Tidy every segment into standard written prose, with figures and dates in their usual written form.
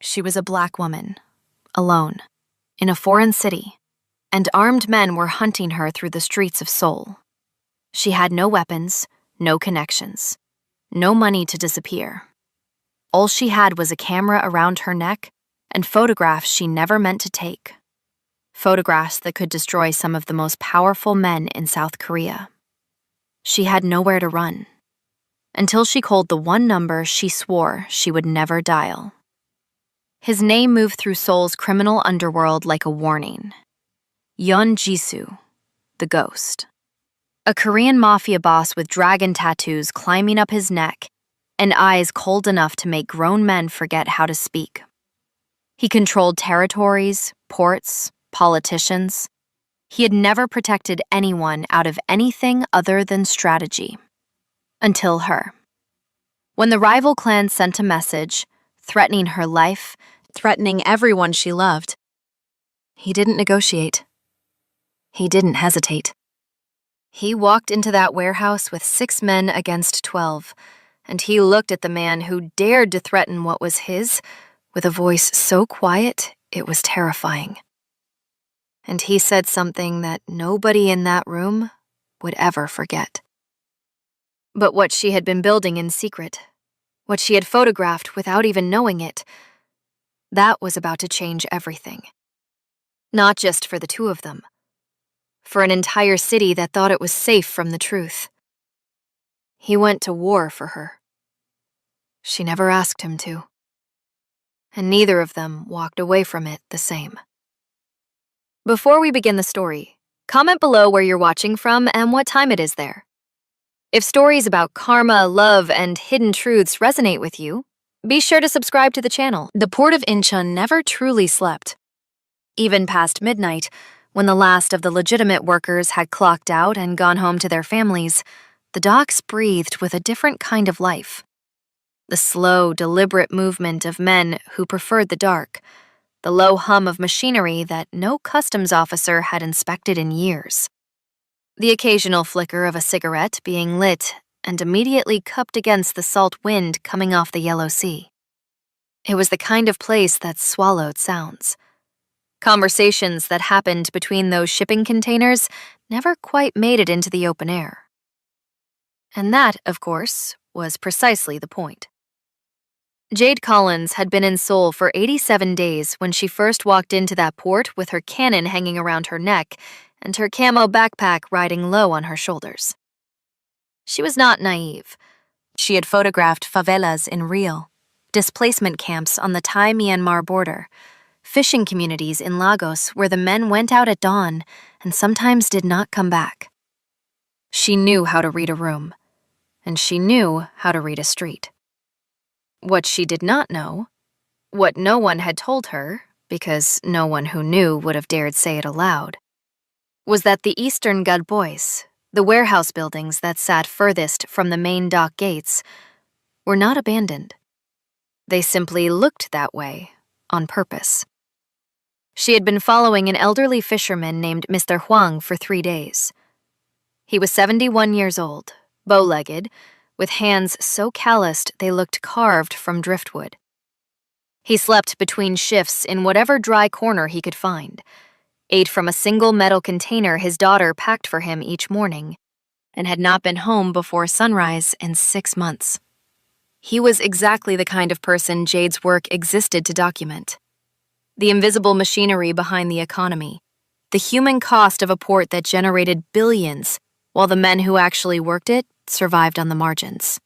She was a black woman, alone, in a foreign city, and armed men were hunting her through the streets of Seoul. She had no weapons, no connections, no money to disappear. All she had was a camera around her neck and photographs she never meant to take. Photographs that could destroy some of the most powerful men in South Korea. She had nowhere to run, until she called the one number she swore she would never dial. His name moved through Seoul's criminal underworld like a warning. Yeon Jisoo, the ghost. A Korean mafia boss with dragon tattoos climbing up his neck and eyes cold enough to make grown men forget how to speak. He controlled territories, ports, politicians. He had never protected anyone out of anything other than strategy. Until her. When the rival clan sent a message, threatening her life, threatening everyone she loved, he didn't negotiate. He didn't hesitate. He walked into that warehouse with 6 men against 12, and he looked at the man who dared to threaten what was his with a voice so quiet it was terrifying. And he said something that nobody in that room would ever forget. But what she had been building in secret, what she had photographed without even knowing it, that was about to change everything. Not just for the two of them, for an entire city that thought it was safe from the truth. He went to war for her. She never asked him to. And neither of them walked away from it the same. Before we begin the story, comment below where you're watching from and what time it is there. If stories about karma, love, and hidden truths resonate with you, be sure to subscribe to the channel. The port of Incheon never truly slept. Even past midnight, when the last of the legitimate workers had clocked out and gone home to their families, the docks breathed with a different kind of life. The slow, deliberate movement of men who preferred the dark, the low hum of machinery that no customs officer had inspected in years. The occasional flicker of a cigarette being lit and immediately cupped against the salt wind coming off the yellow sea. It was the kind of place that swallowed sounds. Conversations that happened between those shipping containers never quite made it into the open air. And that, of course, was precisely the point. Jade Collins had been in Seoul for 87 days when she first walked into that port with her cannon hanging around her neck and her camo backpack riding low on her shoulders. She was not naive. She had photographed favelas in Rio, displacement camps on the Thai-Myanmar border, fishing communities in Lagos where the men went out at dawn and sometimes did not come back. She knew how to read a room, and she knew how to read a street. What she did not know, what no one had told her, because no one who knew would have dared say it aloud, was that the Eastern Galbois, the warehouse buildings that sat furthest from the main dock gates, were not abandoned. They simply looked that way, on purpose. She had been following an elderly fisherman named Mr. Huang for 3 days. He was 71 years old, bow-legged, with hands so calloused they looked carved from driftwood. He slept between shifts in whatever dry corner he could find, ate from a single metal container his daughter packed for him each morning, and had not been home before sunrise in 6 months. He was exactly the kind of person Jade's work existed to document. The invisible machinery behind the economy, the human cost of a port that generated billions, while the men who actually worked it survived on the margins.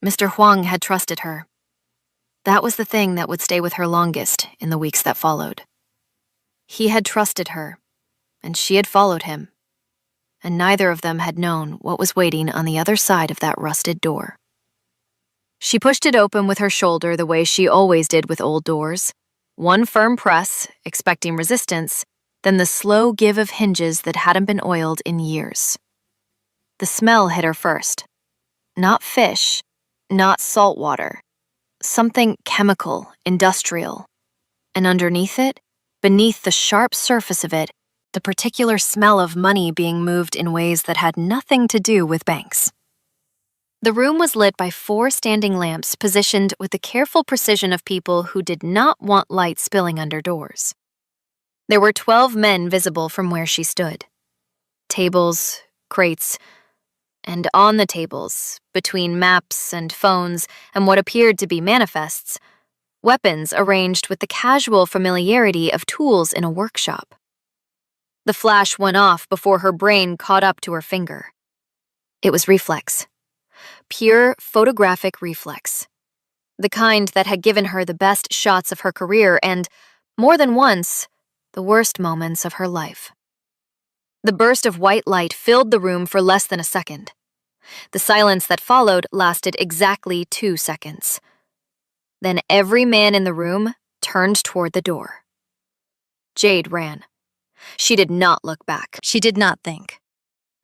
Mr. Huang had trusted her. That was the thing that would stay with her longest in the weeks that followed. He had trusted her, and she had followed him, and neither of them had known what was waiting on the other side of that rusted door. She pushed it open with her shoulder the way she always did with old doors, one firm press, expecting resistance, then the slow give of hinges that hadn't been oiled in years. The smell hit her first. Not fish, not salt water, something chemical, industrial. And underneath it, beneath the sharp surface of it, the particular smell of money being moved in ways that had nothing to do with banks. The room was lit by 4 standing lamps positioned with the careful precision of people who did not want light spilling under doors. There were 12 men visible from where she stood. Tables, crates, and on the tables, between maps and phones and what appeared to be manifests, weapons arranged with the casual familiarity of tools in a workshop. The flash went off before her brain caught up to her finger. It was reflex. Pure photographic reflex. The kind that had given her the best shots of her career and, more than once, the worst moments of her life. The burst of white light filled the room for less than a second. The silence that followed lasted exactly 2 seconds. Then every man in the room turned toward the door. Jade ran. She did not look back. She did not think.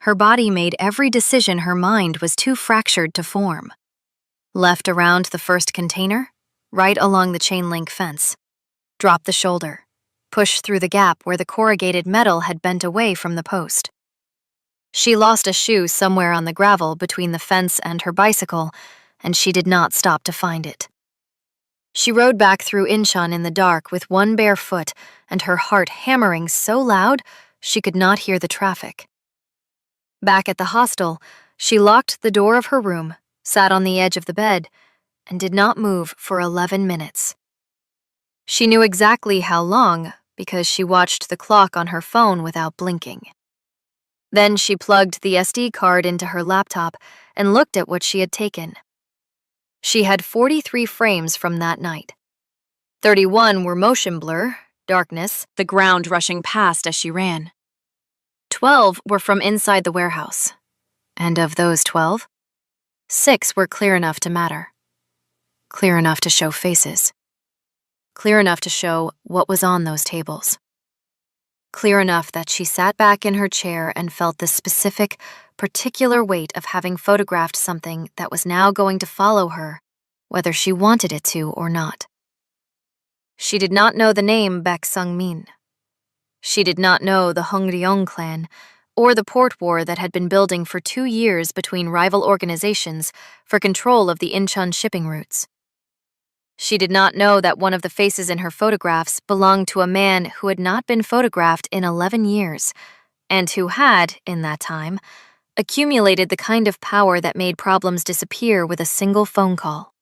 Her body made every decision her mind was too fractured to form. Left around the first container, right along the chain-link fence. Drop the shoulder. Push through the gap where the corrugated metal had bent away from the post. She lost a shoe somewhere on the gravel between the fence and her bicycle, and she did not stop to find it. She rode back through Incheon in the dark with one bare foot and her heart hammering so loud she could not hear the traffic. Back at the hostel, she locked the door of her room, sat on the edge of the bed, and did not move for 11 minutes. She knew exactly how long because she watched the clock on her phone without blinking. Then she plugged the SD card into her laptop and looked at what she had taken. She had 43 frames from that night. 31 were motion blur, darkness, the ground rushing past as she ran. 12 were from inside the warehouse. And of those 12, 6 were clear enough to matter. Clear enough to show faces. Clear enough to show what was on those tables. Clear enough that she sat back in her chair and felt the specific, particular weight of having photographed something that was now going to follow her, whether she wanted it to or not. She did not know the name Baek Sung-min. She did not know the Hongryong clan, or the port war that had been building for 2 years between rival organizations for control of the Incheon shipping routes. She did not know that one of the faces in her photographs belonged to a man who had not been photographed in 11 years, and who had, in that time, accumulated the kind of power that made problems disappear with a single phone call.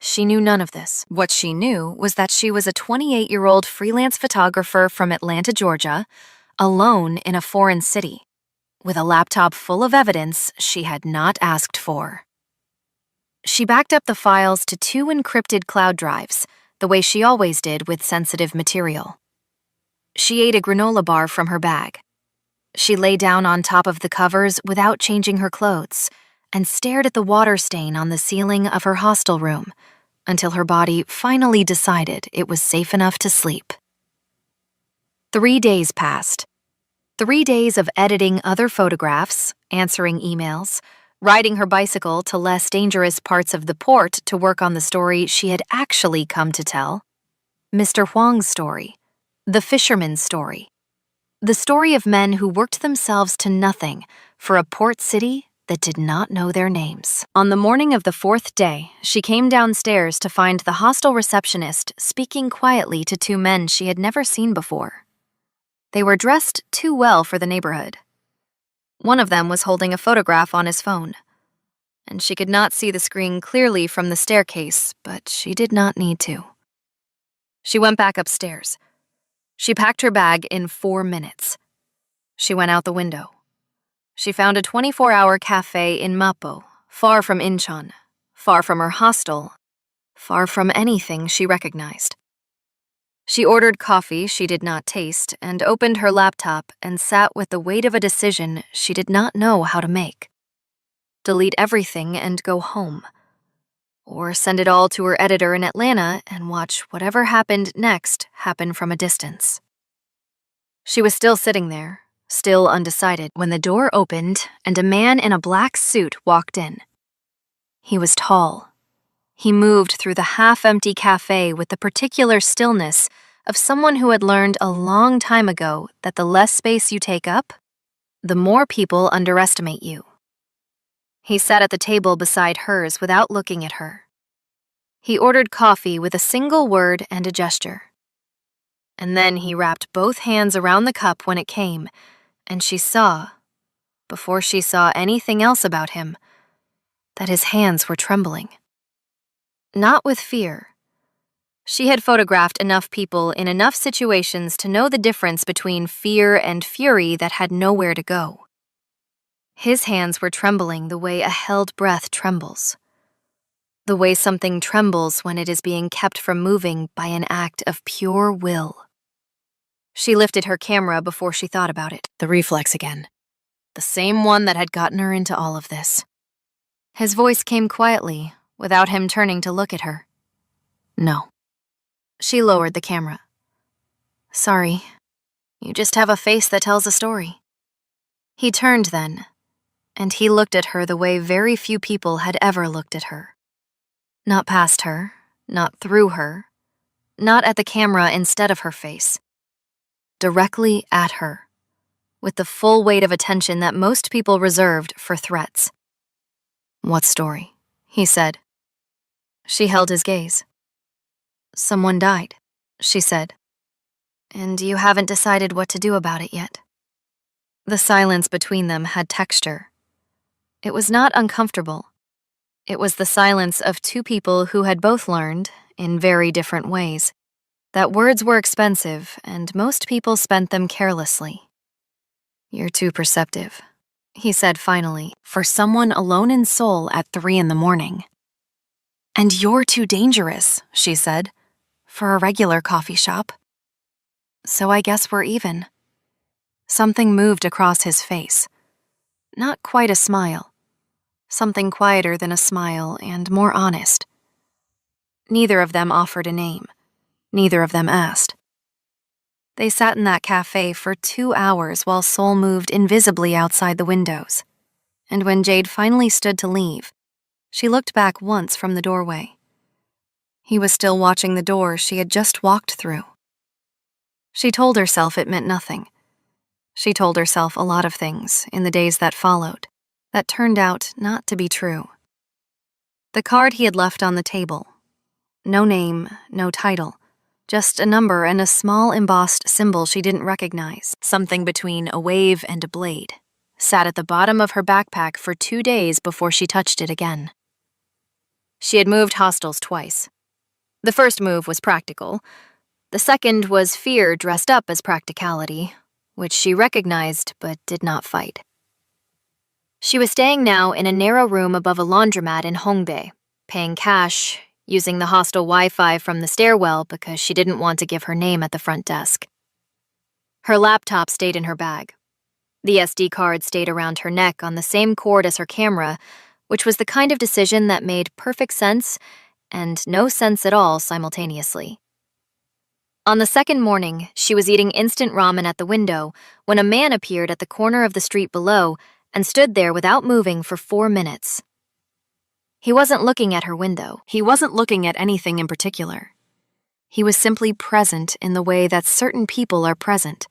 She knew none of this. What she knew was that she was a 28-year-old freelance photographer from Atlanta, Georgia, alone in a foreign city, with a laptop full of evidence she had not asked for. She backed up the files to 2 encrypted cloud drives, the way she always did with sensitive material. She ate a granola bar from her bag. She lay down on top of the covers without changing her clothes and stared at the water stain on the ceiling of her hostel room until her body finally decided it was safe enough to sleep. 3 days passed. 3 days of editing other photographs, answering emails, riding her bicycle to less dangerous parts of the port to work on the story she had actually come to tell. Mr. Huang's story. The fisherman's story. The story of men who worked themselves to nothing for a port city that did not know their names. On the morning of the 4th day, she came downstairs to find the hostel receptionist speaking quietly to 2 men she had never seen before. They were dressed too well for the neighborhood. One of them was holding a photograph on his phone, and she could not see the screen clearly from the staircase, but she did not need to. She went back upstairs. She packed her bag in 4 minutes. She went out the window. She found a 24-hour cafe in Mapo, far from Incheon, far from her hostel, far from anything she recognized. She ordered coffee she did not taste and opened her laptop and sat with the weight of a decision she did not know how to make. Delete everything and go home. Or send it all to her editor in Atlanta and watch whatever happened next happen from a distance. She was still sitting there, still undecided, when the door opened and a man in a black suit walked in. He was tall. He moved through the half-empty cafe with the particular stillness of someone who had learned a long time ago that the less space you take up, the more people underestimate you. He sat at the table beside hers without looking at her. He ordered coffee with a single word and a gesture. And then he wrapped both hands around the cup when it came, and she saw, before she saw anything else about him, that his hands were trembling. Not with fear. She had photographed enough people in enough situations to know the difference between fear and fury that had nowhere to go. His hands were trembling the way a held breath trembles. The way something trembles when it is being kept from moving by an act of pure will. She lifted her camera before she thought about it. The reflex again. The same one that had gotten her into all of this. His voice came quietly, without him turning to look at her. No. She lowered the camera. Sorry. You just have a face that tells a story. He turned then, and he looked at her the way very few people had ever looked at her. Not past her, not through her, not at the camera instead of her face. Directly at her, with the full weight of attention that most people reserved for threats. What story? He said. She held his gaze. Someone died, she said. And you haven't decided what to do about it yet. The silence between them had texture. It was not uncomfortable. It was the silence of two people who had both learned, in very different ways, that words were expensive and most people spent them carelessly. You're too perceptive, he said finally, for someone alone in Seoul at 3 a.m. And you're too dangerous, she said, for a regular coffee shop. So I guess we're even. Something moved across his face. Not quite a smile. Something quieter than a smile and more honest. Neither of them offered a name. Neither of them asked. They sat in that cafe for 2 hours while Seoul moved invisibly outside the windows. And when Jade finally stood to leave, she looked back once from the doorway. He was still watching the door she had just walked through. She told herself it meant nothing. She told herself a lot of things in the days that followed that turned out not to be true. The card he had left on the table. No name, no title, just a number and a small embossed symbol she didn't recognize, something between a wave and a blade, sat at the bottom of her backpack for 2 days before she touched it again. She had moved hostels twice. The first move was practical. The second was fear dressed up as practicality, which she recognized but did not fight. She was staying now in a narrow room above a laundromat in Hongdae, paying cash, using the hostel Wi-Fi from the stairwell because she didn't want to give her name at the front desk. Her laptop stayed in her bag. The SD card stayed around her neck on the same cord as her camera, which was the kind of decision that made perfect sense and no sense at all simultaneously. On the second morning, she was eating instant ramen at the window when a man appeared at the corner of the street below and stood there without moving for 4 minutes. He wasn't looking at her window. He wasn't looking at anything in particular. He was simply present in the way that certain people are present,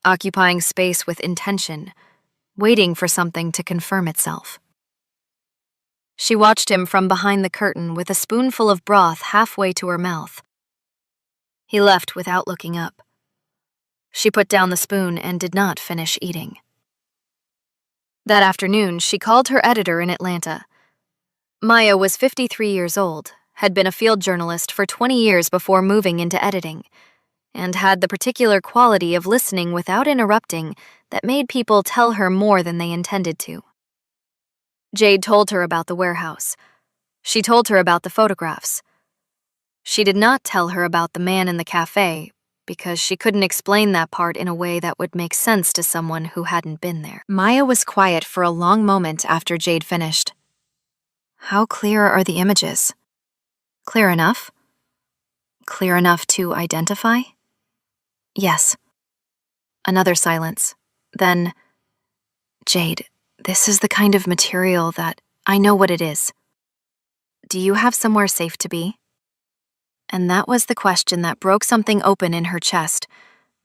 occupying space with intention, waiting for something to confirm itself. She watched him from behind the curtain with a spoonful of broth halfway to her mouth. He left without looking up. She put down the spoon and did not finish eating. That afternoon, she called her editor in Atlanta. Maya was 53 years old, had been a field journalist for 20 years before moving into editing, and had the particular quality of listening without interrupting that made people tell her more than they intended to. Jade told her about the warehouse. She told her about the photographs. She did not tell her about the man in the cafe, because she couldn't explain that part in a way that would make sense to someone who hadn't been there. Maya was quiet for a long moment after Jade finished. How clear are the images? Clear enough? Clear enough to identify? Yes. Another silence. Then, Jade, this is the kind of material that I know what it is. Do you have somewhere safe to be? And that was the question that broke something open in her chest,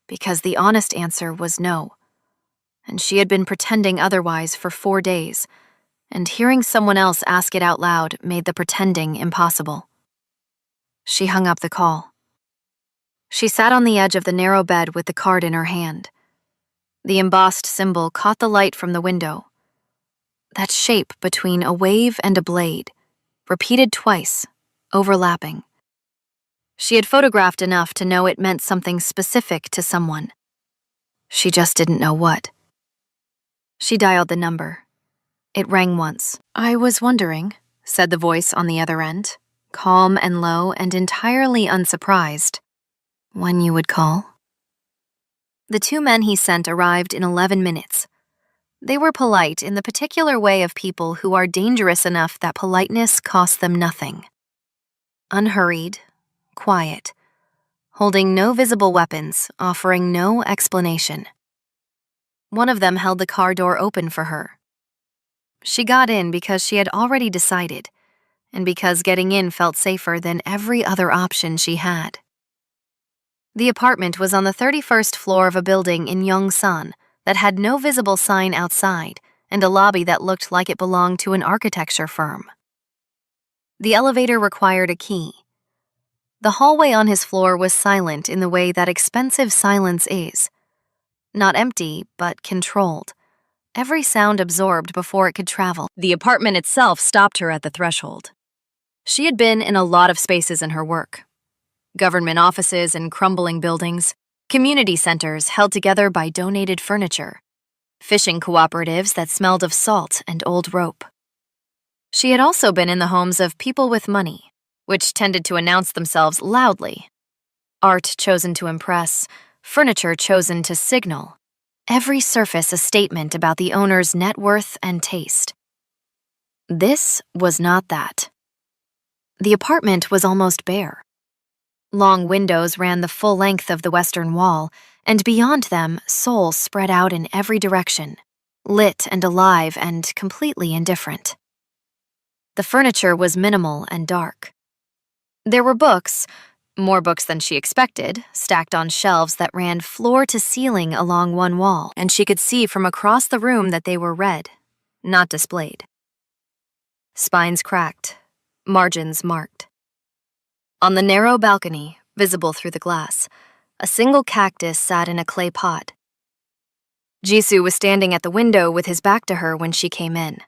because the honest answer was no. And she had been pretending otherwise for 4 days, and hearing someone else ask it out loud made the pretending impossible. She hung up the call. She sat on the edge of the narrow bed with the card in her hand. The embossed symbol caught the light from the window. That shape between a wave and a blade, repeated twice, overlapping. She had photographed enough to know it meant something specific to someone. She just didn't know what. She dialed the number. It rang once. "I was wondering," said the voice on the other end, calm and low and entirely unsurprised, "when you would call." The two men he sent arrived in 11 minutes. They were polite in the particular way of people who are dangerous enough that politeness costs them nothing. Unhurried, quiet, holding no visible weapons, offering no explanation. One of them held the car door open for her. She got in because she had already decided, and because getting in felt safer than every other option she had. The apartment was on the 31st floor of a building in Yongsan that had no visible sign outside and a lobby that looked like it belonged to an architecture firm. The elevator required a key. The hallway on his floor was silent in the way that expensive silence is. Not empty, but controlled. Every sound absorbed before it could travel. The apartment itself stopped her at the threshold. She had been in a lot of spaces in her work. Government offices and crumbling buildings, community centers held together by donated furniture, fishing cooperatives that smelled of salt and old rope. She had also been in the homes of people with money, which tended to announce themselves loudly. Art chosen to impress, furniture chosen to signal, every surface a statement about the owner's net worth and taste. This was not that. The apartment was almost bare. Long windows ran the full length of the western wall, and beyond them, souls spread out in every direction, lit and alive and completely indifferent. The furniture was minimal and dark. There were books, more books than she expected, stacked on shelves that ran floor to ceiling along one wall, and she could see from across the room that they were read, not displayed. Spines cracked, margins marked. On the narrow balcony, visible through the glass, a single cactus sat in a clay pot. Jisoo was standing at the window with his back to her when she came in.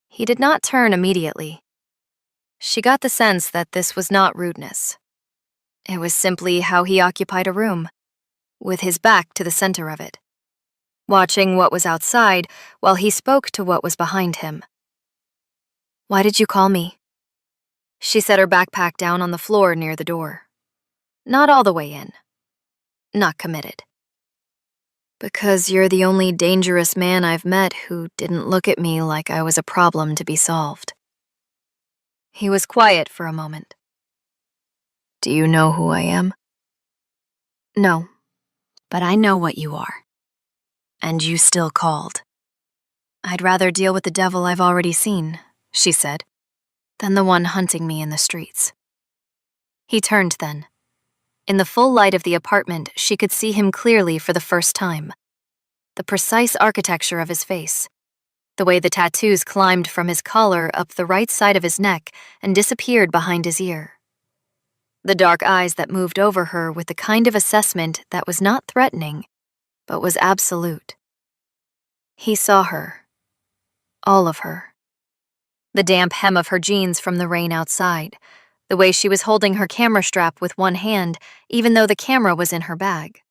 He did not turn immediately. She got the sense that this was not rudeness. It was simply how he occupied a room, with his back to the center of it, watching what was outside while he spoke to what was behind him. "Why did you call me?" She set her backpack down on the floor near the door. Not all the way in. Not committed. "Because you're the only dangerous man I've met who didn't look at me like I was a problem to be solved." He was quiet for a moment. "Do you know who I am?" "No, but I know what you are. And you still called." "I'd rather deal with the devil I've already seen," she said, "than the one hunting me in the streets." He turned then. In the full light of the apartment, she could see him clearly for the first time. The precise architecture of his face, the way the tattoos climbed from his collar up the right side of his neck and disappeared behind his ear. The dark eyes that moved over her with the kind of assessment that was not threatening, but was absolute. He saw her. All of her. The damp hem of her jeans from the rain outside, the way she was holding her camera strap with one hand, even though the camera was in her bag.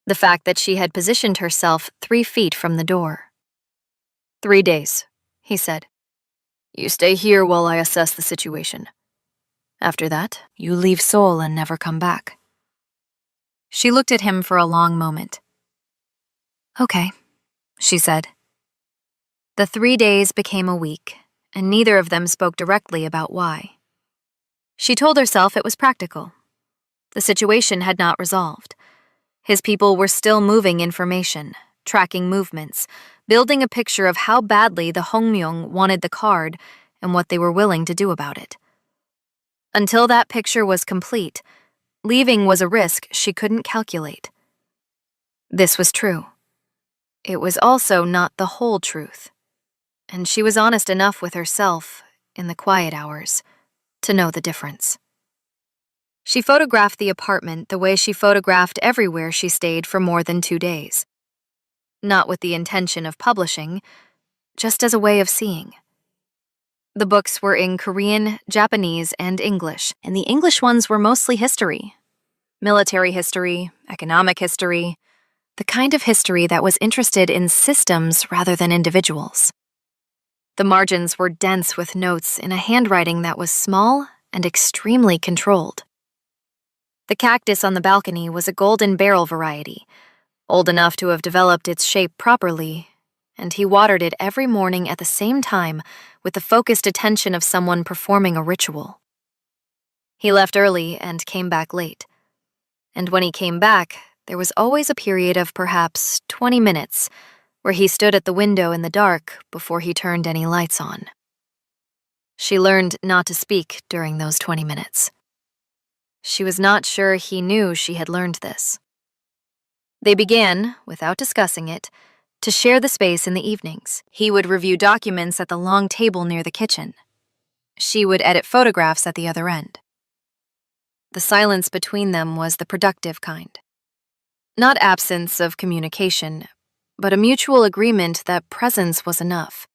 The fact that she had positioned herself 3 feet from the door. 3 days, he said. You stay here while I assess the situation. After that, you leave Seoul and never come back. She looked at him for a long moment. Okay, she said. The 3 days became a week, and neither of them spoke directly about why. She told herself it was practical. The situation had not resolved. His people were still moving information, tracking movements, building a picture of how badly the Hongmyong wanted the card and what they were willing to do about it. Until that picture was complete, leaving was a risk she couldn't calculate. This was true. It was also not the whole truth. and she was honest enough with herself, in the quiet hours, to know the difference. She photographed the apartment the way she photographed everywhere she stayed for more than 2 days. Not with the intention of publishing, just as a way of seeing. The books were in Korean, Japanese, and English, and the English ones were mostly history. Military history, economic history, the kind of history that was interested in systems rather than individuals. The margins were dense with notes in a handwriting that was small and extremely controlled. The cactus on the balcony was a golden barrel variety, old enough to have developed its shape properly, and he watered it every morning at the same time with the focused attention of someone performing a ritual. He left early and came back late. And when he came back, there was always a period of perhaps 20 minutes where he stood at the window in the dark before he turned any lights on. She learned not to speak during those 20 minutes. She was not sure he knew she had learned this. They began, without discussing it, to share the space in the evenings. He would review documents at the long table near the kitchen. She would edit photographs at the other end. The silence between them was the productive kind. Not absence of communication, but a mutual agreement that presence was enough,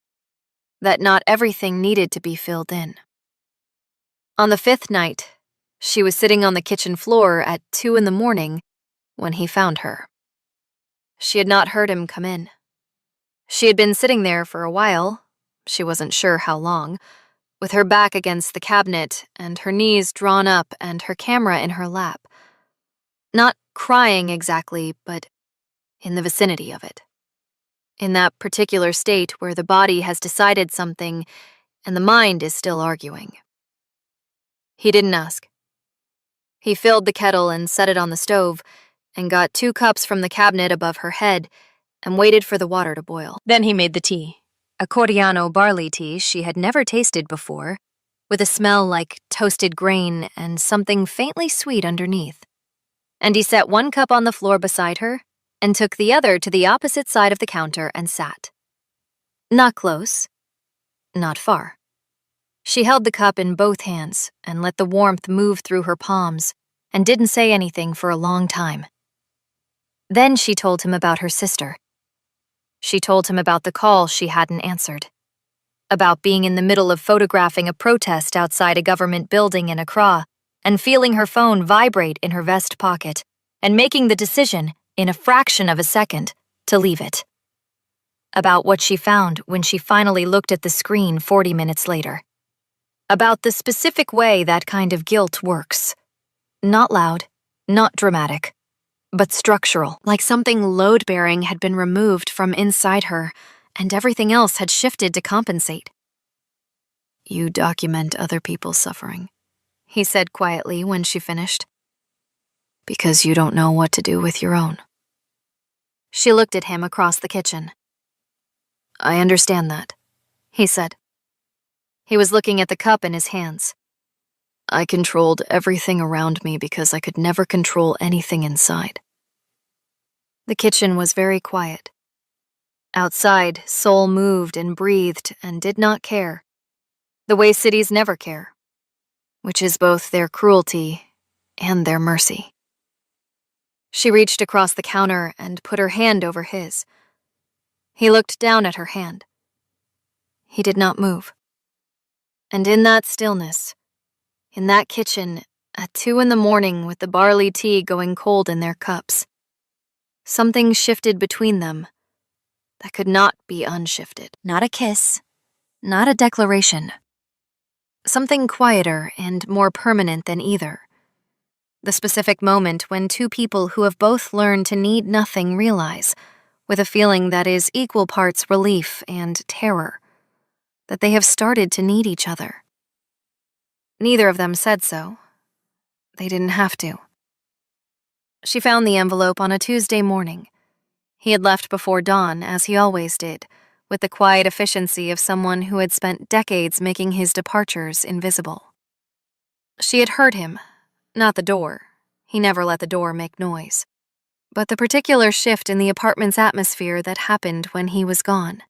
that not everything needed to be filled in. On the 5th night, she was sitting on the kitchen floor at 2 a.m. when he found her. She had not heard him come in. She had been sitting there for a while, she wasn't sure how long, with her back against the cabinet and her knees drawn up and her camera in her lap. Not crying exactly, but in the vicinity of it. In that particular state where the body has decided something and the mind is still arguing. He didn't ask. He filled the kettle and set it on the stove and got 2 cups from the cabinet above her head and waited for the water to boil. Then he made the tea, a Coreano barley tea she had never tasted before, with a smell like toasted grain and something faintly sweet underneath. And he set 1 cup on the floor beside her and took the other to the opposite side of the counter and sat. Not close, not far. She held the cup in both hands and let the warmth move through her palms and didn't say anything for a long time. Then she told him about her sister. She told him about the call she hadn't answered, about being in the middle of photographing a protest outside a government building in Accra and feeling her phone vibrate in her vest pocket and making the decision, in a fraction of a second, to leave it. About what she found when she finally looked at the screen 40 minutes later. About the specific way that kind of guilt works. Not loud, not dramatic, but structural, like something load-bearing had been removed from inside her, and everything else had shifted to compensate. "You document other people's suffering," he said quietly when she finished, "because you don't know what to do with your own." She looked at him across the kitchen. "I understand that," he said. He was looking at the cup in his hands. "I controlled everything around me because I could never control anything inside." The kitchen was very quiet. Outside, Seoul moved and breathed and did not care, the way cities never care, which is both their cruelty and their mercy. She reached across the counter and put her hand over his. He looked down at her hand. He did not move. And in that stillness, in that kitchen, at 2 a.m. with the barley tea going cold in their cups, something shifted between them that could not be unshifted. Not a kiss, not a declaration. Something quieter and more permanent than either. The specific moment when 2 people who have both learned to need nothing realize, with a feeling that is equal parts relief and terror, that they have started to need each other. Neither of them said so. They didn't have to. She found the envelope on a Tuesday morning. He had left before dawn, as he always did, with the quiet efficiency of someone who had spent decades making his departures invisible. She had heard him, not the door. He never let the door make noise. But the particular shift in the apartment's atmosphere that happened when he was gone.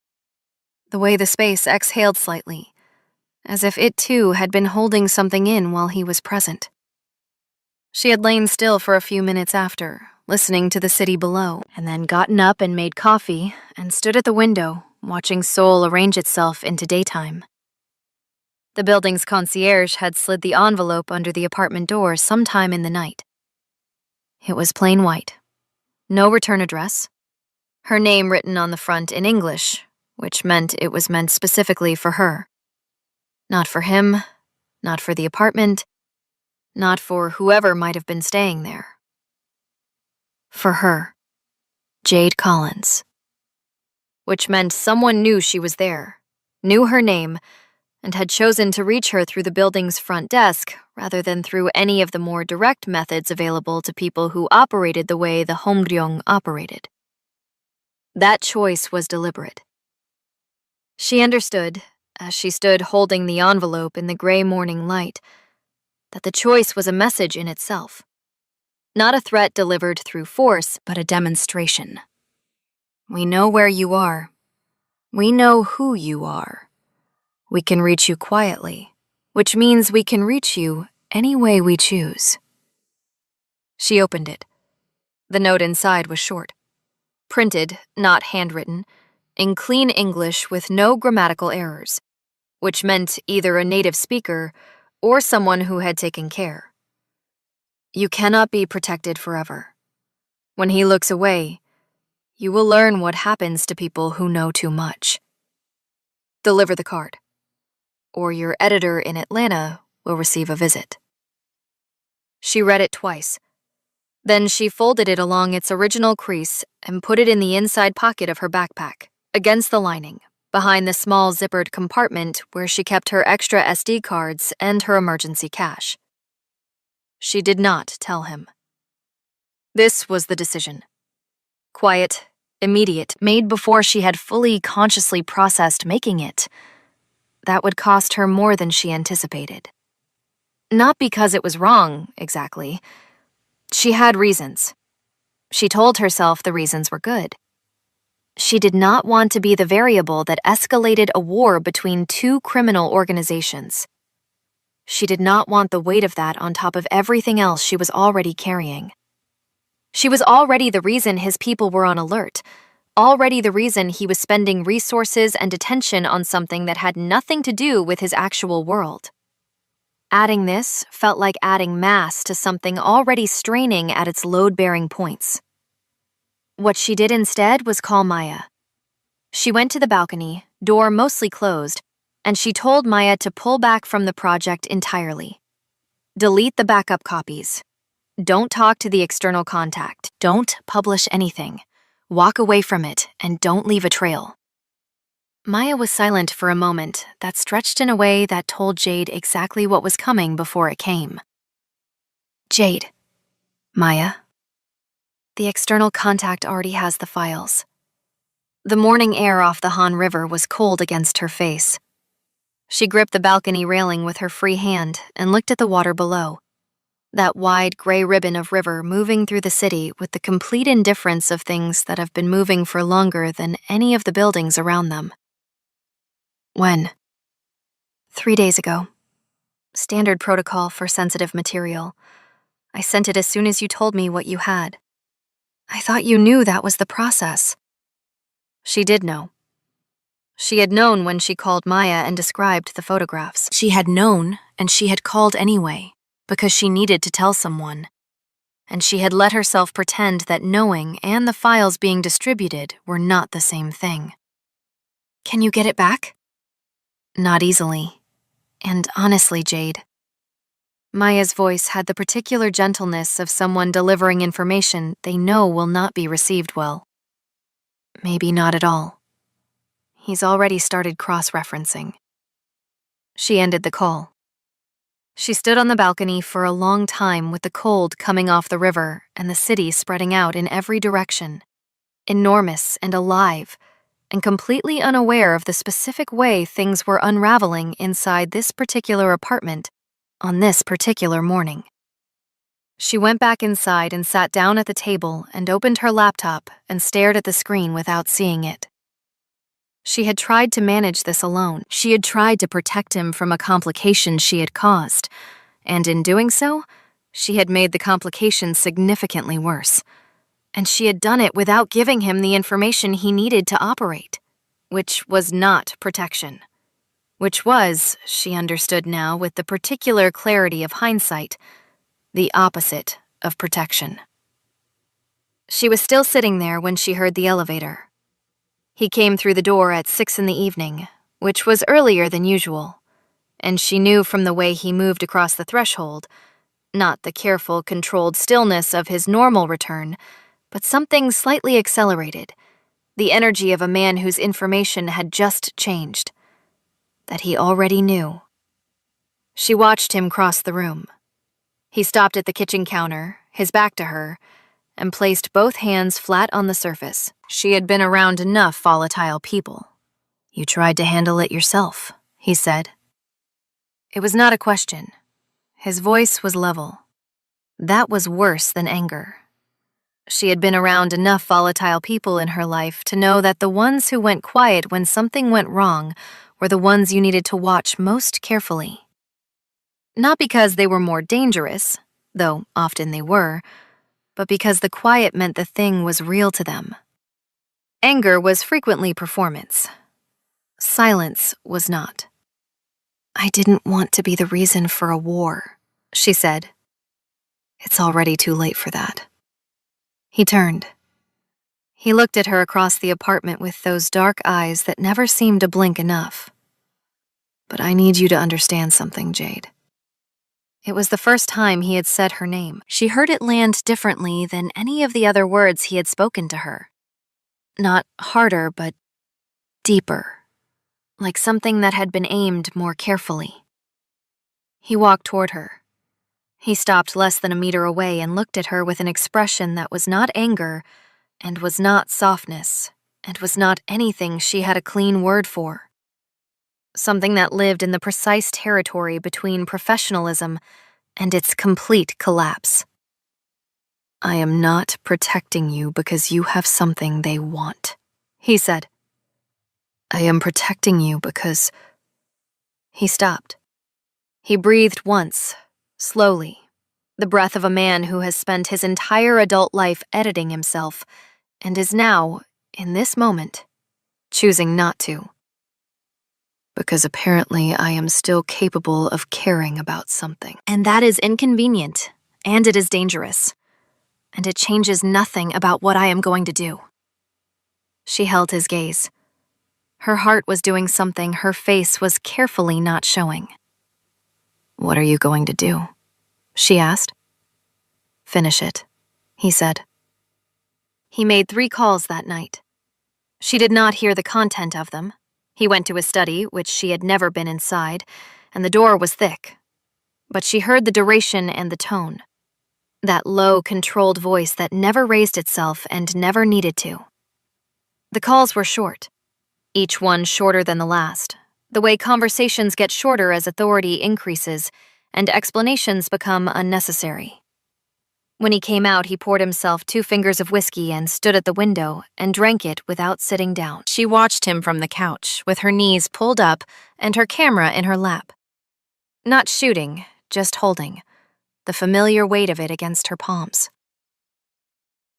the way the space exhaled slightly, as if it too had been holding something in while he was present. She had lain still for a few minutes after, listening to the city below, and then gotten up and made coffee and stood at the window, watching Seoul arrange itself into daytime. The building's concierge had slid the envelope under the apartment door sometime in the night. It was plain white. No return address. Her name written on the front in English, which meant it was meant specifically for her. Not for him, not for the apartment, not for whoever might have been staying there. For her, Jade Collins. Which meant someone knew she was there, knew her name, and had chosen to reach her through the building's front desk rather than through any of the more direct methods available to people who operated the way the Homgryong operated. That choice was deliberate. She understood, as she stood holding the envelope in the gray morning light, that the choice was a message in itself. Not a threat delivered through force, but a demonstration. We know where you are. We know who you are. We can reach you quietly, which means we can reach you any way we choose. She opened it. The note inside was short. Printed, not handwritten, in clean English with no grammatical errors, which meant either a native speaker or someone who had taken care. You cannot be protected forever. When he looks away, you will learn what happens to people who know too much. Deliver the card, or your editor in Atlanta will receive a visit. She read it twice. Then she folded it along its original crease and put it in the inside pocket of her backpack, against the lining, behind the small zippered compartment where she kept her extra SD cards and her emergency cash. She did not tell him. This was the decision. Quiet, immediate, made before she had fully consciously processed making it. That would cost her more than she anticipated. Not because it was wrong, exactly. She had reasons. She told herself the reasons were good. She did not want to be the variable that escalated a war between two criminal organizations. She did not want the weight of that on top of everything else she was already carrying. She was already the reason his people were on alert, already the reason he was spending resources and attention on something that had nothing to do with his actual world. Adding this felt like adding mass to something already straining at its load-bearing points. What she did instead was call Maya. She went to the balcony, door mostly closed, and she told Maya to pull back from the project entirely. Delete the backup copies. Don't talk to the external contact. Don't publish anything. Walk away from it and don't leave a trail. Maya was silent for a moment that stretched in a way that told Jade exactly what was coming before it came. Jade. Maya. The external contact already has the files. The morning air off the Han River was cold against her face. She gripped the balcony railing with her free hand and looked at the water below. That wide gray ribbon of river moving through the city with the complete indifference of things that have been moving for longer than any of the buildings around them. When? 3 days ago. Standard protocol for sensitive material. I sent it as soon as you told me what you had. I thought you knew that was the process. She did know. She had known when she called Maya and described the photographs. She had known, and she had called anyway, because she needed to tell someone. And she had let herself pretend that knowing and the files being distributed were not the same thing. Can you get it back? Not easily. And honestly, Jade. Maya's voice had the particular gentleness of someone delivering information they know will not be received well. Maybe not at all. He's already started cross-referencing. She ended the call. She stood on the balcony for a long time with the cold coming off the river and the city spreading out in every direction, enormous and alive, and completely unaware of the specific way things were unraveling inside this particular apartment on this particular morning. She went back inside and sat down at the table and opened her laptop and stared at the screen without seeing it. She had tried to manage this alone. She had tried to protect him from a complication she had caused, and in doing so, she had made the complication significantly worse. And she had done it without giving him the information he needed to operate, which was not protection. Which was, she understood now with the particular clarity of hindsight, the opposite of protection. She was still sitting there when she heard the elevator. He came through the door at 6 p.m, which was earlier than usual, and she knew from the way he moved across the threshold, not the careful, controlled stillness of his normal return, but something slightly accelerated, the energy of a man whose information had just changed, that he already knew. She watched him cross the room. He stopped at the kitchen counter, his back to her, and placed both hands flat on the surface. She had been around enough volatile people. "You tried to handle it yourself," he said. It was not a question. His voice was level. That was worse than anger. She had been around enough volatile people in her life to know that the ones who went quiet when something went wrong were the ones you needed to watch most carefully. Not because they were more dangerous, though often they were, but because the quiet meant the thing was real to them. Anger was frequently performance. Silence was not. "I didn't want to be the reason for a war," she said. "It's already too late for that." He turned. He looked at her across the apartment with those dark eyes that never seemed to blink enough. "But I need you to understand something, Jade." It was the first time he had said her name. She heard it land differently than any of the other words he had spoken to her. Not harder, but deeper, like something that had been aimed more carefully. He walked toward her. He stopped less than a meter away and looked at her with an expression that was not anger, and was not softness, and was not anything she had a clean word for. Something that lived in the precise territory between professionalism and its complete collapse. "I am not protecting you because you have something they want," he said. "I am protecting you because—" He stopped. He breathed once, slowly, the breath of a man who has spent his entire adult life editing himself and is now, in this moment, choosing not to. "Because apparently I am still capable of caring about something. And that is inconvenient, and it is dangerous. And it changes nothing about what I am going to do." She held his gaze. Her heart was doing something her face was carefully not showing. "What are you going to do?" she asked. "Finish it," he said. He made 3 calls that night. She did not hear the content of them. He went to his study, which she had never been inside, and the door was thick. But she heard the duration and the tone. That low, controlled voice that never raised itself and never needed to. The calls were short, each one shorter than the last, the way conversations get shorter as authority increases and explanations become unnecessary. When he came out, he poured himself 2 fingers of whiskey and stood at the window and drank it without sitting down. She watched him from the couch, with her knees pulled up and her camera in her lap. Not shooting, just holding, the familiar weight of it against her palms.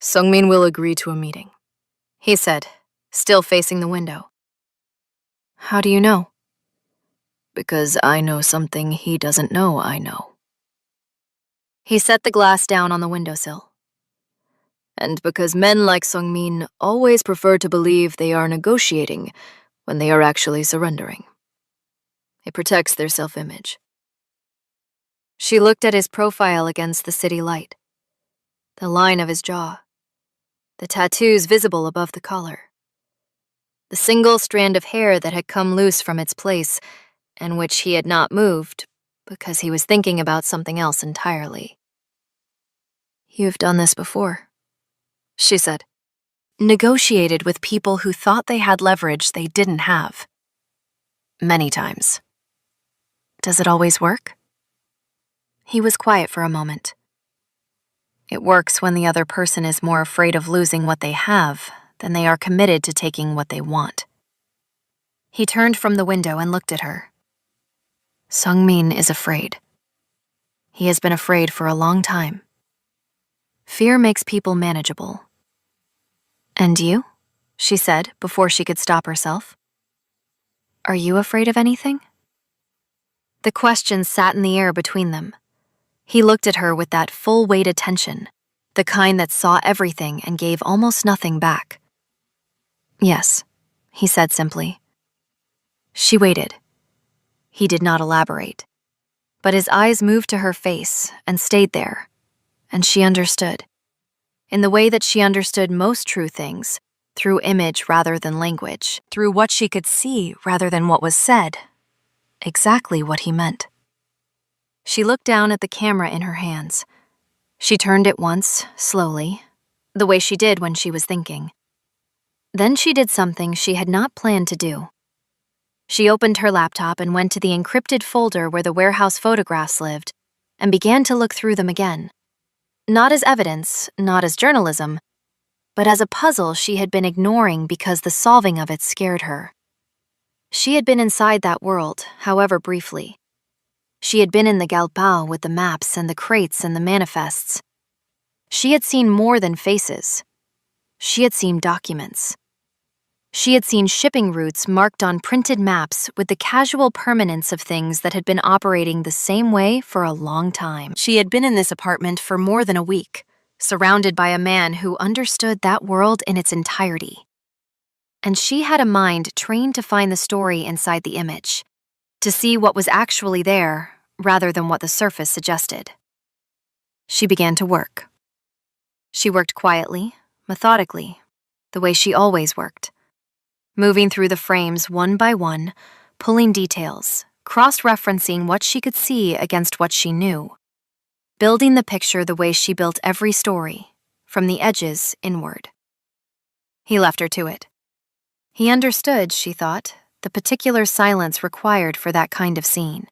"Sungmin will agree to a meeting," he said, still facing the window. "How do you know?" "Because I know something he doesn't know I know." He set the glass down on the windowsill. "And because men like Sungmin always prefer to believe they are negotiating when they are actually surrendering. It protects their self-image." She looked at his profile against the city light. The line of his jaw. The tattoos visible above the collar. The single strand of hair that had come loose from its place and which he had not moved because he was thinking about something else entirely. "You've done this before," she said. "Negotiated with people who thought they had leverage they didn't have. Many times. Does it always work?" He was quiet for a moment. "It works when the other person is more afraid of losing what they have than they are committed to taking what they want." He turned from the window and looked at her. Sungmin is afraid. He has been afraid for a long time. Fear makes people manageable. And you? She said before she could stop herself. Are you afraid of anything? The question sat in the air between them. He looked at her with that full-weight attention, the kind that saw everything and gave almost nothing back. Yes, he said simply. She waited. He did not elaborate, but his eyes moved to her face and stayed there, and she understood. In the way that she understood most true things, through image rather than language, through what she could see rather than what was said, exactly what he meant. She looked down at the camera in her hands. She turned it once, slowly, the way she did when she was thinking. Then she did something she had not planned to do. She opened her laptop and went to the encrypted folder where the warehouse photographs lived and began to look through them again. Not as evidence, not as journalism, but as a puzzle she had been ignoring because the solving of it scared her. She had been inside that world, however briefly. She had been in the galpao with the maps and the crates and the manifests. She had seen more than faces. She had seen documents. She had seen shipping routes marked on printed maps with the casual permanence of things that had been operating the same way for a long time. She had been in this apartment for more than a week, surrounded by a man who understood that world in its entirety. And she had a mind trained to find the story inside the image, to see what was actually there rather than what the surface suggested. She began to work. She worked quietly, methodically, the way she always worked. Moving through the frames one by one, pulling details, cross-referencing what she could see against what she knew, building the picture the way she built every story, from the edges inward. He left her to it. He understood, she thought, the particular silence required for that kind of scene.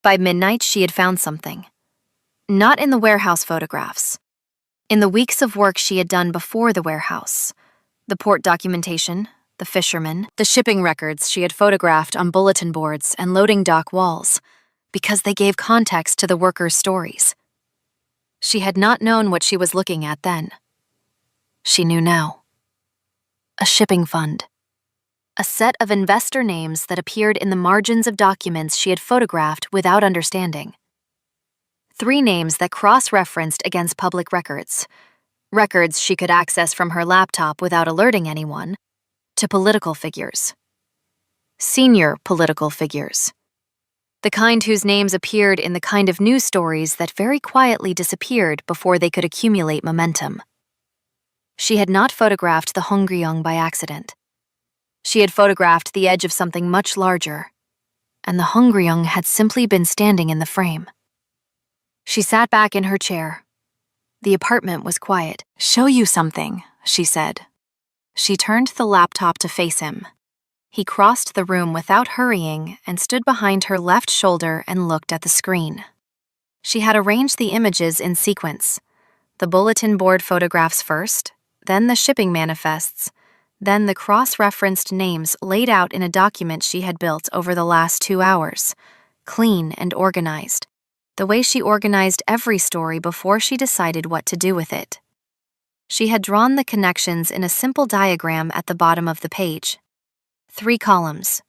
By midnight, she had found something. Not in the warehouse photographs. In the weeks of work she had done before the warehouse, the port documentation, the fishermen, the shipping records she had photographed on bulletin boards and loading dock walls, because they gave context to the workers' stories. She had not known what she was looking at then. She knew now. A shipping fund. A set of investor names that appeared in the margins of documents she had photographed without understanding. 3 names that cross-referenced against public records. Records she could access from her laptop without alerting anyone, to political figures. Senior political figures. The kind whose names appeared in the kind of news stories that very quietly disappeared before they could accumulate momentum. She had not photographed the Hongryong by accident. She had photographed the edge of something much larger, and the Hongryong had simply been standing in the frame. She sat back in her chair. The apartment was quiet. "Show you something," she said. She turned the laptop to face him. He crossed the room without hurrying and stood behind her left shoulder and looked at the screen. She had arranged the images in sequence. The bulletin board photographs first, then the shipping manifests, then the cross-referenced names laid out in a document she had built over the last 2 hours, clean and organized, the way she organized every story before she decided what to do with it. She had drawn the connections in a simple diagram at the bottom of the page. 3 columns: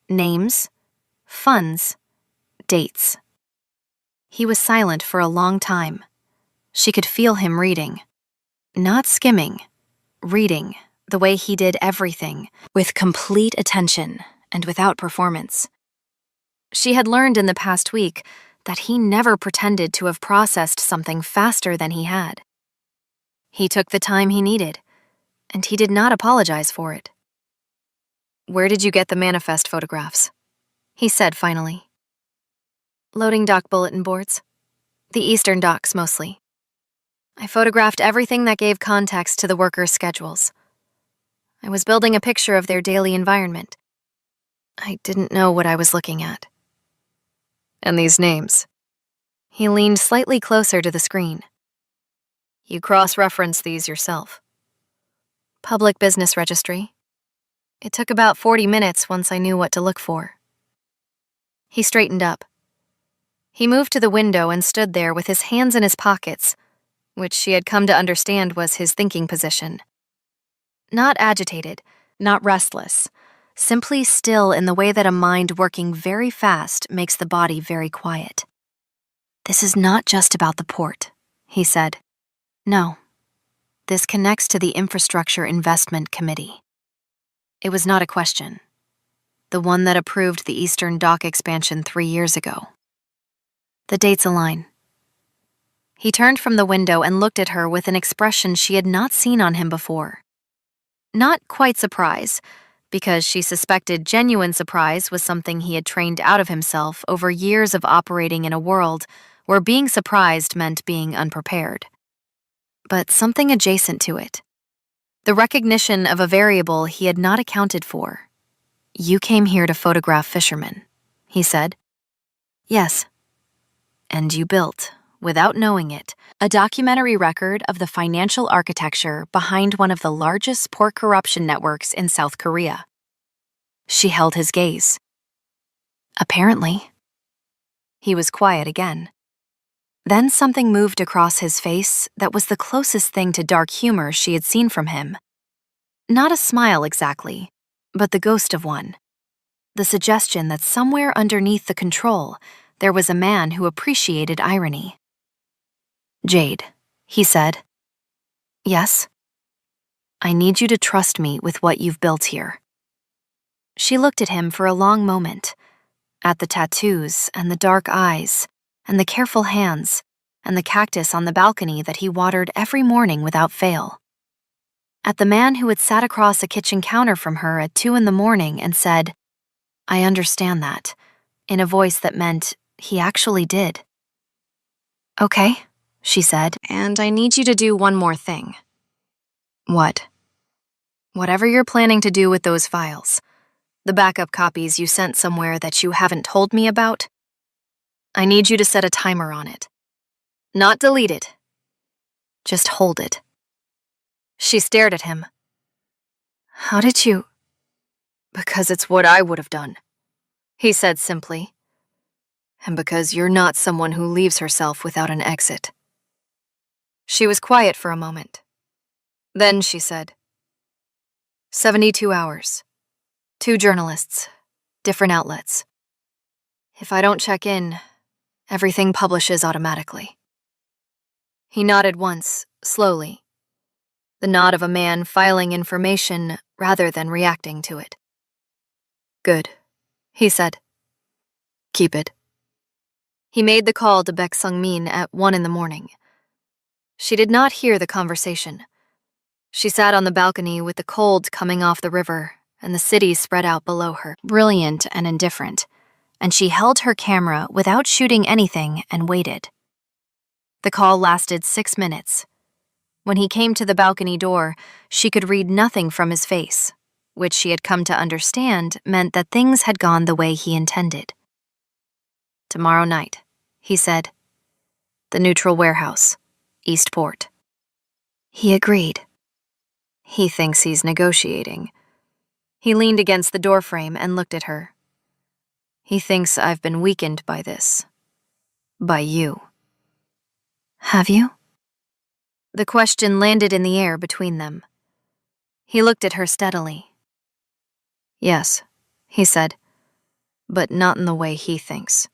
names, funds, dates. He was silent for a long time. She could feel him reading. Not skimming, reading, the way he did everything, with complete attention and without performance. She had learned in the past week that he never pretended to have processed something faster than he had. He took the time he needed, and he did not apologize for it. "Where did you get the manifest photographs?" he said finally. "Loading dock bulletin boards. The eastern docks, mostly. I photographed everything that gave context to the workers' schedules. I was building a picture of their daily environment. I didn't know what I was looking at." "And these names?" He leaned slightly closer to the screen. "You cross-reference these yourself." "Public business registry. It took about 40 minutes once I knew what to look for. He straightened up. He moved to the window and stood there with his hands in his pockets, which she had come to understand was his thinking position. Not agitated, not restless, simply still in the way that a mind working very fast makes the body very quiet. "This is not just about the port," he said. "No. This connects to the Infrastructure Investment Committee." It was not a question. The one that approved the Eastern Dock expansion 3 years ago. The dates align. He turned from the window and looked at her with an expression she had not seen on him before. Not quite surprise, because she suspected genuine surprise was something he had trained out of himself over years of operating in a world where being surprised meant being unprepared. But something adjacent to it. The recognition of a variable he had not accounted for. "You came here to photograph fishermen," he said. "Yes. And you built, without knowing it, a documentary record of the financial architecture behind one of the largest port corruption networks in South Korea." She held his gaze. "Apparently." He was quiet again. Then something moved across his face that was the closest thing to dark humor she had seen from him. Not a smile exactly, but the ghost of one. The suggestion that somewhere underneath the control, there was a man who appreciated irony. "Jade," he said. "Yes?" "I need you to trust me with what you've built here." She looked at him for a long moment, at the tattoos and the dark eyes and the careful hands and the cactus on the balcony that he watered every morning without fail. At the man who had sat across a kitchen counter from her at 2 a.m. and said, "I understand that," in a voice that meant he actually did. "Okay," she said, "and I need you to do one more thing." "What?" "Whatever you're planning to do with those files, the backup copies you sent somewhere that you haven't told me about, I need you to set a timer on it. Not delete it. Just hold it." She stared at him. "How did you—" "Because it's what I would have done," he said simply. "And because you're not someone who leaves herself without an exit." She was quiet for a moment. Then she said, 72 hours. 2 journalists. Different outlets. If I don't check in, everything publishes automatically." He nodded once, slowly. The nod of a man filing information rather than reacting to it. "Good," he said. "Keep it." He made the call to Baek Sung-min at 1 a.m. She did not hear the conversation. She sat on the balcony with the cold coming off the river and the city spread out below her, brilliant and indifferent, and she held her camera without shooting anything and waited. The call lasted 6 minutes. When he came to the balcony door, she could read nothing from his face, which she had come to understand meant that things had gone the way he intended. "Tomorrow night," he said. "The Neutral Warehouse, Eastport." He agreed. He thinks he's negotiating. He leaned against the doorframe and looked at her. He thinks I've been weakened by this. By you. Have you? The question landed in the air between them. He looked at her steadily. "Yes," he said, "but not in the way he thinks."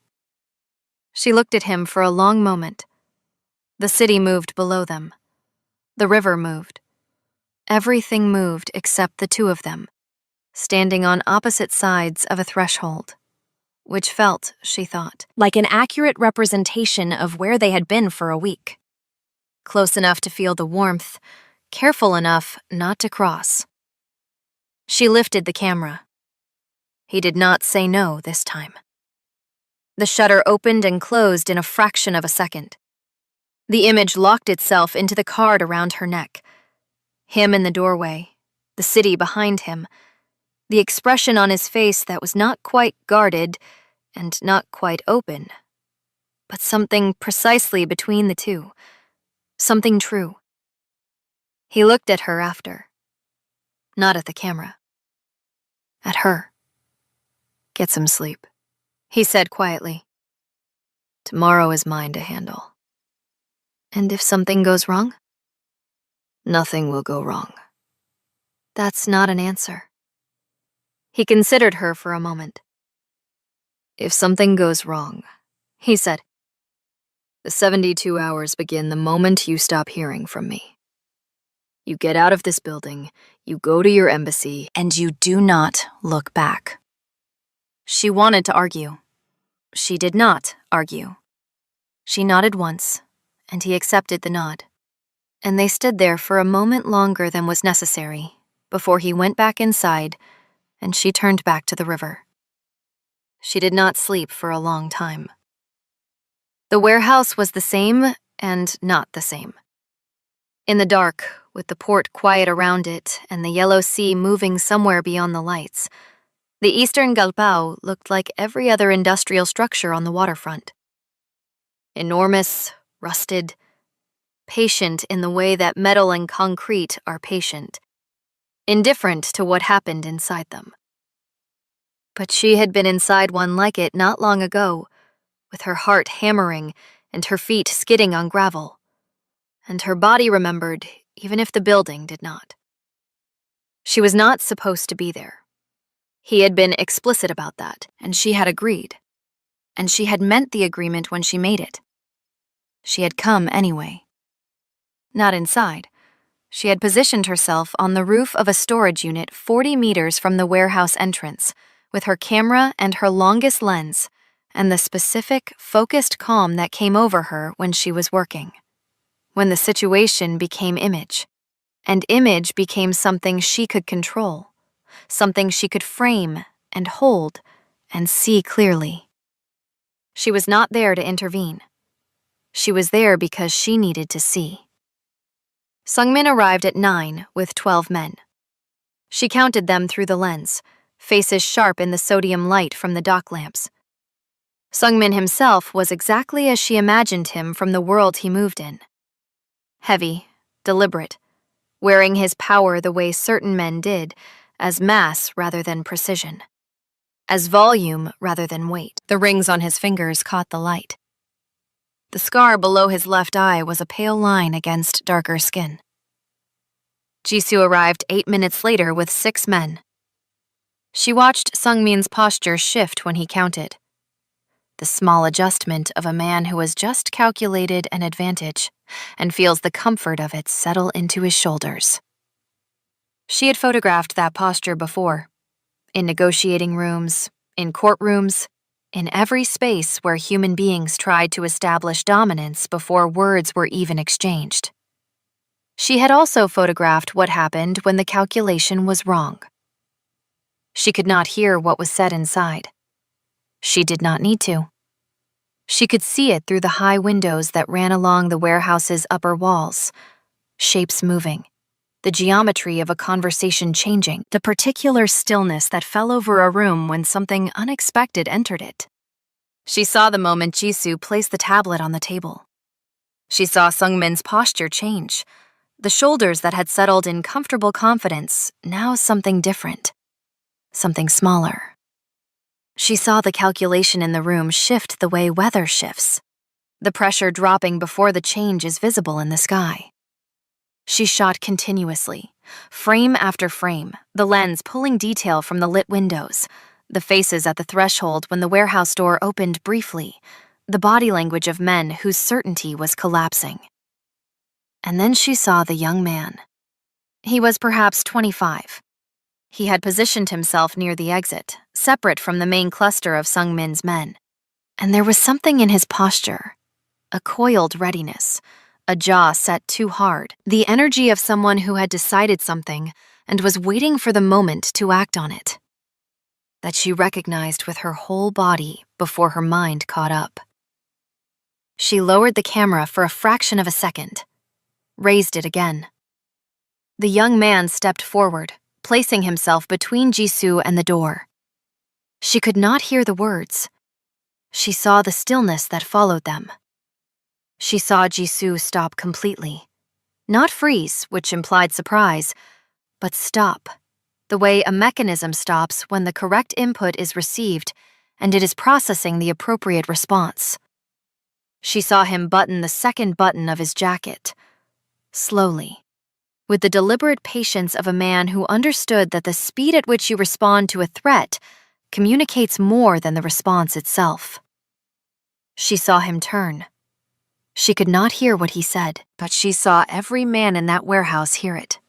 She looked at him for a long moment. The city moved below them. The river moved. Everything moved except the two of them, standing on opposite sides of a threshold, which felt, she thought, like an accurate representation of where they had been for a week. Close enough to feel the warmth, careful enough not to cross. She lifted the camera. He did not say no this time. The shutter opened and closed in a fraction of a second. The image locked itself into the card around her neck. Him in the doorway, the city behind him, the expression on his face that was not quite guarded and not quite open, but something precisely between the two, something true. He looked at her after, not at the camera. at her. "Get some sleep," he said quietly. "Tomorrow is mine to handle." "And if something goes wrong?" "Nothing will go wrong." That's not an answer. He considered her for a moment. "If something goes wrong," he said, "the 72 hours begin the moment you stop hearing from me. You get out of this building, you go to your embassy, and you do not look back." She wanted to argue. She did not argue. She nodded once, and he accepted the nod. And they stood there for a moment longer than was necessary before he went back inside and she turned back to the river. She did not sleep for a long time. The warehouse was the same and not the same. In the dark, with the port quiet around it and the yellow sea moving somewhere beyond the lights, the eastern Galpao looked like every other industrial structure on the waterfront. Enormous, rusted, patient in the way that metal and concrete are patient, indifferent to what happened inside them. But she had been inside one like it not long ago, with her heart hammering and her feet skidding on gravel. And her body remembered, even if the building did not. She was not supposed to be there. He had been explicit about that, and she had agreed. And she had meant the agreement when she made it. She had come anyway. Not inside. She had positioned herself on the roof of a storage unit 40 meters from the warehouse entrance, with her camera and her longest lens, and the specific, focused calm that came over her when she was working. When the situation became image, and image became something she could control, something she could frame and hold and see clearly. She was not there to intervene. She was there because she needed to see. Sungmin arrived at 9 with 12 men. She counted them through the lens, faces sharp in the sodium light from the dock lamps. Sungmin himself was exactly as she imagined him from the world he moved in. Heavy, deliberate, wearing his power the way certain men did, as mass rather than precision, as volume rather than weight. The rings on his fingers caught the light. The scar below his left eye was a pale line against darker skin. Jisoo arrived 8 minutes later with 6 men. She watched Sungmin's posture shift when he counted. The small adjustment of a man who has just calculated an advantage and feels the comfort of it settle into his shoulders. She had photographed that posture before, in negotiating rooms, in courtrooms, in every space where human beings tried to establish dominance before words were even exchanged. She had also photographed what happened when the calculation was wrong. She could not hear what was said inside. She did not need to. She could see it through the high windows that ran along the warehouse's upper walls, shapes moving, the geometry of a conversation changing, the particular stillness that fell over a room when something unexpected entered it. She saw the moment Jisoo placed the tablet on the table. She saw Sungmin's posture change, the shoulders that had settled in comfortable confidence, now something different, something smaller. She saw the calculation in the room shift the way weather shifts, the pressure dropping before the change is visible in the sky. She shot continuously, frame after frame, the lens pulling detail from the lit windows, the faces at the threshold when the warehouse door opened briefly, the body language of men whose certainty was collapsing. And then she saw the young man. He was perhaps 25. He had positioned himself near the exit, separate from the main cluster of Sungmin's men. And there was something in his posture, a coiled readiness, a jaw set too hard, the energy of someone who had decided something and was waiting for the moment to act on it, that she recognized with her whole body before her mind caught up. She lowered the camera for a fraction of a second, raised it again. The young man stepped forward, placing himself between Jisoo and the door. She could not hear the words. She saw the stillness that followed them. She saw Jisoo stop completely. Not freeze, which implied surprise, but stop, the way a mechanism stops when the correct input is received and it is processing the appropriate response. She saw him button the second button of his jacket, slowly, with the deliberate patience of a man who understood that the speed at which you respond to a threat communicates more than the response itself. She saw him turn. She could not hear what he said, but she saw every man in that warehouse hear it.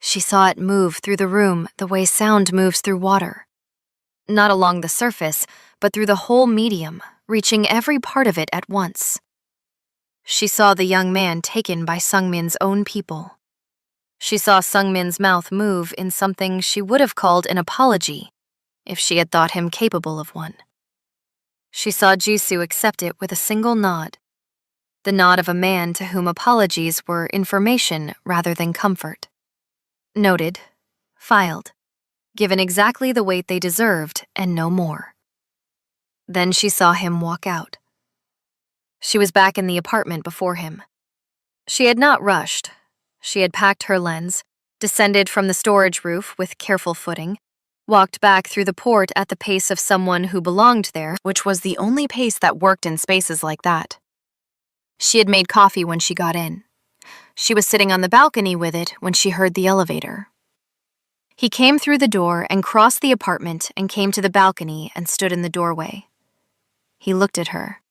She saw it move through the room the way sound moves through water. Not along the surface, but through the whole medium, reaching every part of it at once. She saw the young man taken by Sungmin's own people. She saw Sungmin's mouth move in something she would have called an apology if she had thought him capable of one. She saw Jisoo accept it with a single nod, the nod of a man to whom apologies were information rather than comfort. Noted, filed, given exactly the weight they deserved and no more. Then she saw him walk out. She was back in the apartment before him. She had not rushed. She had packed her lens, descended from the storage roof with careful footing, walked back through the port at the pace of someone who belonged there, which was the only pace that worked in spaces like that. She had made coffee when she got in. She was sitting on the balcony with it when she heard the elevator. He came through the door and crossed the apartment and came to the balcony and stood in the doorway. He looked at her.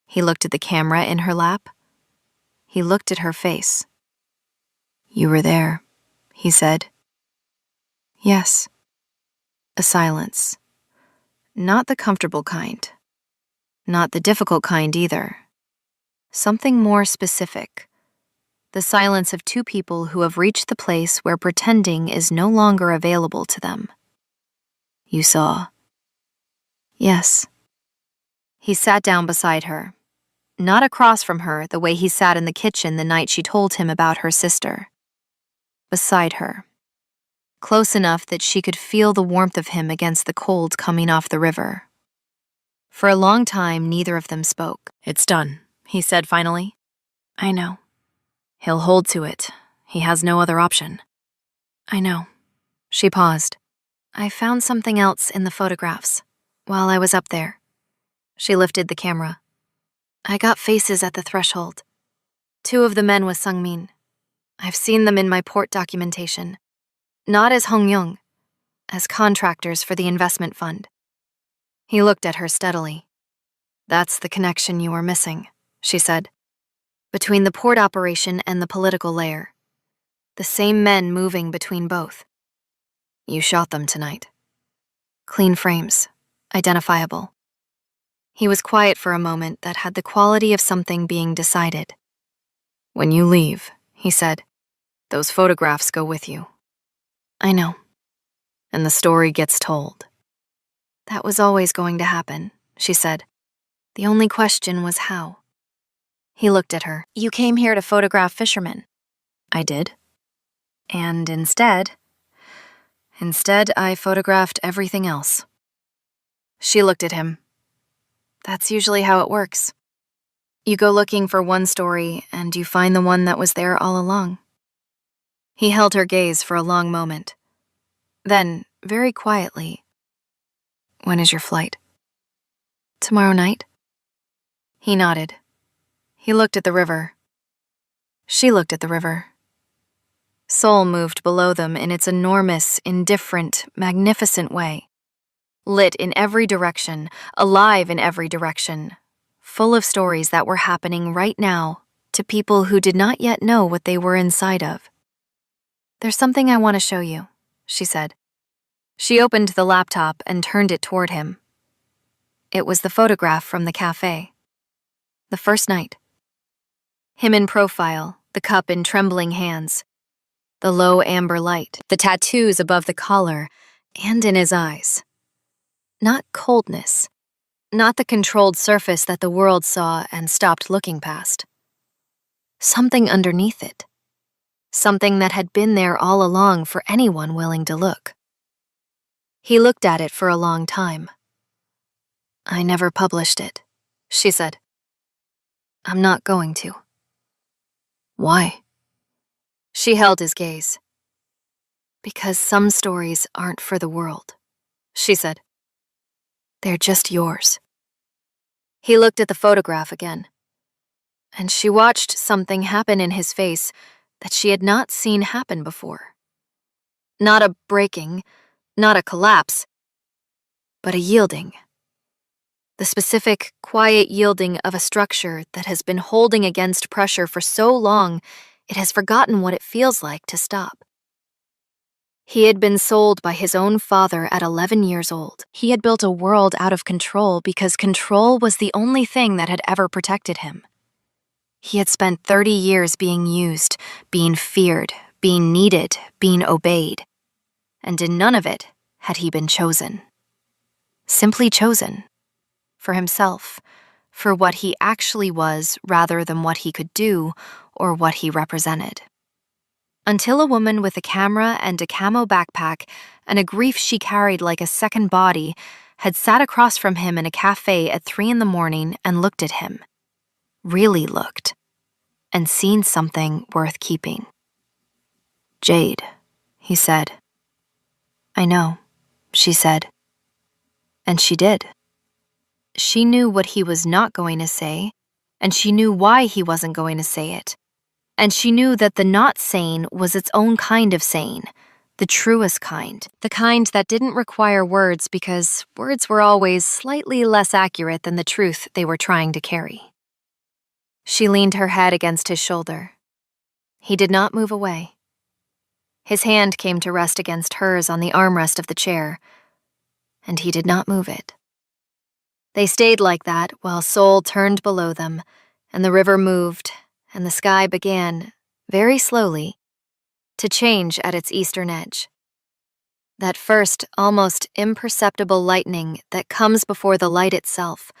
He looked at the camera in her lap. He looked at her face. "You were there," he said. "Yes." A silence. Not the comfortable kind. Not the difficult kind either. Something more specific. The silence of two people who have reached the place where pretending is no longer available to them. "You saw?" "Yes." He sat down beside her, not across from her the way he sat in the kitchen the night she told him about her sister. Beside her. Close enough that she could feel the warmth of him against the cold coming off the river. For a long time, neither of them spoke. "It's done," he said finally. "I know." "He'll hold to it. He has no other option." "I know." She paused. "I found something else in the photographs while I was up there." She lifted the camera. "I got faces at the threshold. 2 of the men with Sungmin. I've seen them in my port documentation. Not as Hong-young, as contractors for the investment fund." He looked at her steadily. "That's the connection you were missing," she said. "Between the port operation and the political layer. The same men moving between both. You shot them tonight. Clean frames, identifiable." He was quiet for a moment that had the quality of something being decided. "When you leave," he said, "those photographs go with you." "I know." "And the story gets told." "That was always going to happen," she said. "The only question was how." He looked at her. "You came here to photograph fishermen." "I did." "And instead I photographed everything else." She looked at him. "That's usually how it works. You go looking for one story and you find the one that was there all along." He held her gaze for a long moment. Then, very quietly, "When is your flight?" "Tomorrow night." He nodded. He looked at the river. She looked at the river. Seoul moved below them in its enormous, indifferent, magnificent way. Lit in every direction, alive in every direction, full of stories that were happening right now to people who did not yet know what they were inside of. "There's something I want to show you," she said. She opened the laptop and turned it toward him. It was the photograph from the cafe. The first night. Him in profile, the cup in trembling hands. The low amber light, the tattoos above the collar, and in his eyes. Not coldness. Not the controlled surface that the world saw and stopped looking past. Something underneath it. Something that had been there all along for anyone willing to look. He looked at it for a long time. "I never published it," she said. "I'm not going to." "Why?" She held his gaze. Because some stories aren't for the world, she said. They're just yours. He looked at the photograph again, and she watched something happen in his face that she had not seen happen before. Not a breaking, not a collapse, but a yielding. The specific, quiet yielding of a structure that has been holding against pressure for so long it has forgotten what it feels like to stop. He had been sold by his own father at 11 years old. He had built a world out of control because control was the only thing that had ever protected him. He had spent 30 years being used, being feared, being needed, being obeyed. And in none of it had he been chosen. Simply chosen. For himself. For what he actually was rather than what he could do or what he represented. Until a woman with a camera and a camo backpack and a grief she carried like a second body had sat across from him in a cafe at 3 a.m. and looked at him. Really looked. And seen something worth keeping. Jade, he said. I know, she said. And she did. She knew what he was not going to say, and she knew why he wasn't going to say it. And she knew that the not sane was its own kind of sane, the truest kind, the kind that didn't require words because words were always slightly less accurate than the truth they were trying to carry. She leaned her head against his shoulder. He did not move away. His hand came to rest against hers on the armrest of the chair, and he did not move it. They stayed like that while Seoul turned below them, and the river moved, and the sky began, very slowly, to change at its eastern edge. That first, almost imperceptible lightning that comes before the light itself,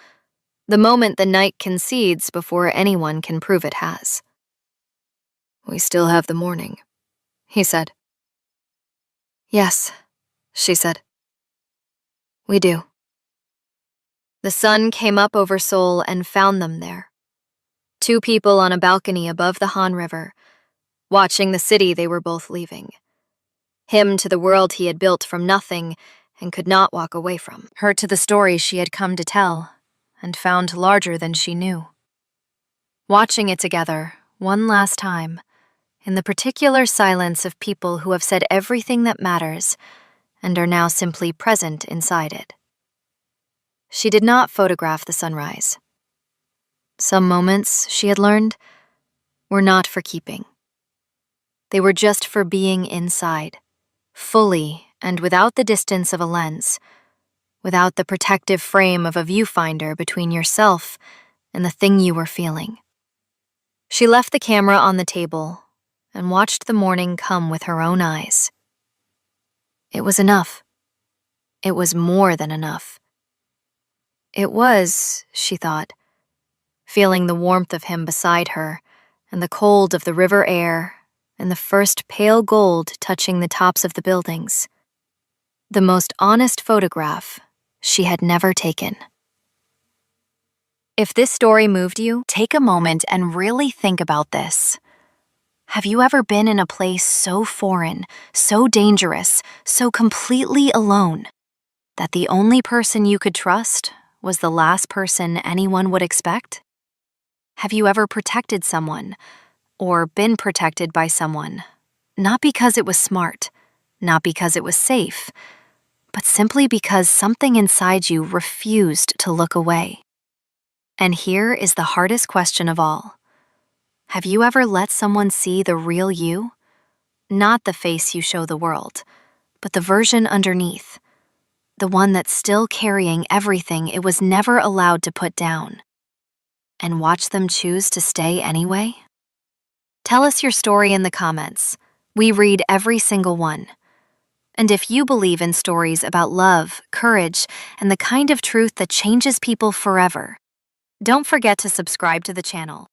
the moment the night concedes before anyone can prove it has. We still have the morning, he said. Yes, she said. We do. The sun came up over Seoul and found them there. 2 people on a balcony above the Han River, watching the city they were both leaving. Him to the world he had built from nothing and could not walk away from. Her to the story she had come to tell and found larger than she knew. Watching it together, one last time, in the particular silence of people who have said everything that matters and are now simply present inside it. She did not photograph the sunrise. Some moments, she had learned, were not for keeping. They were just for being inside, fully and without the distance of a lens, without the protective frame of a viewfinder between yourself and the thing you were feeling. She left the camera on the table and watched the morning come with her own eyes. It was enough. It was more than enough. It was, she thought, feeling the warmth of him beside her and the cold of the river air and the first pale gold touching the tops of the buildings. The most honest photograph she had never taken. If this story moved you, take a moment and really think about this. Have you ever been in a place so foreign, so dangerous, so completely alone, that the only person you could trust was the last person anyone would expect? Have you ever protected someone, or been protected by someone, not because it was smart, not because it was safe, but simply because something inside you refused to look away? And here is the hardest question of all. Have you ever let someone see the real you? Not the face you show the world, but the version underneath, the one that's still carrying everything it was never allowed to put down. And watch them choose to stay anyway? Tell us your story in the comments. We read every single one. And if you believe in stories about love, courage, and the kind of truth that changes people forever, don't forget to subscribe to the channel.